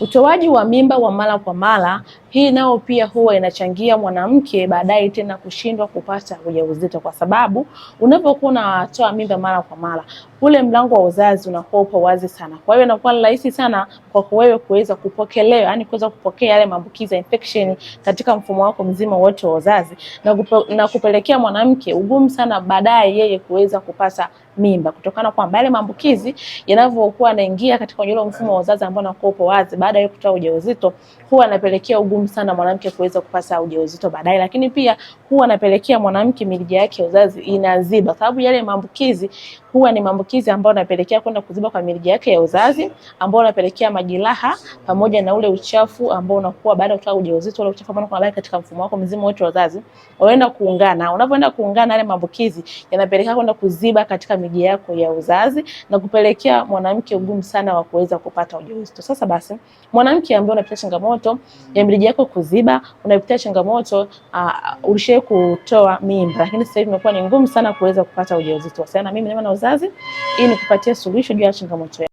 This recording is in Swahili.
Utoaji wa mimba wa mara kwa mara, hii nao pia huwa inachangia mwanamke baadaye tena kushindwa kupata ujauzito, kwa sababu unapokuwa unatoa mimba mara kwa mara, ule mlango wa uzazi unakuwa upo wazi sana. Kwa hiyo inakuwa rahisi sana kwa wewe kuweza kupokelewa, yani kuweza kupokea yale maambukizi ya infection katika mfumo wako mzima wote wa uzazi, na kupelekea mwanamke ugumu sana baadaye yeye kuweza kupata mimba, kutokana kwamba yale maambukizi yanavyokuwa yanaingia katika ule mfumo wa uzazi ambao unakuwa upo wazi baada ya kutoa ujauzito, huwa anapelekea ugumu sana mwanamke kuweza kupata ujauzito baadaye. Lakini pia huwa anapelekea mwanamke mirija yake ya uzazi inaziba, sababu yale maambukizi huwa ni maambukizi ambayo yanapelekea kwenda kuziba kwa mirija yake ya uzazi, ambao unapelekea majeraha pamoja na ule uchafu ambao unakuwa baada ya kutoa ujauzito. Ule uchafu ambao unakuwa katika mfumo wako mzima wote wa uzazi unaenda kuungana. Unapoenda kuungana, yale maambukizi yanapelekea kwenda kuziba katika mirija yako ya uzazi na kupelekea mwanamke ugumu sana wa kuweza kupata ujauzito. Sasa basi, mwanamke ambaye unapitia changamoto ya mirija yako kuziba, unapitia changamoto ulishaye kutoa mimba lakini sasa hivi imekuwa ni ngumu sana kuweza kupata ujauzito, wasiliana na mimi Neema na Uzazi ili nikupatie suluhisho juu ya changamoto.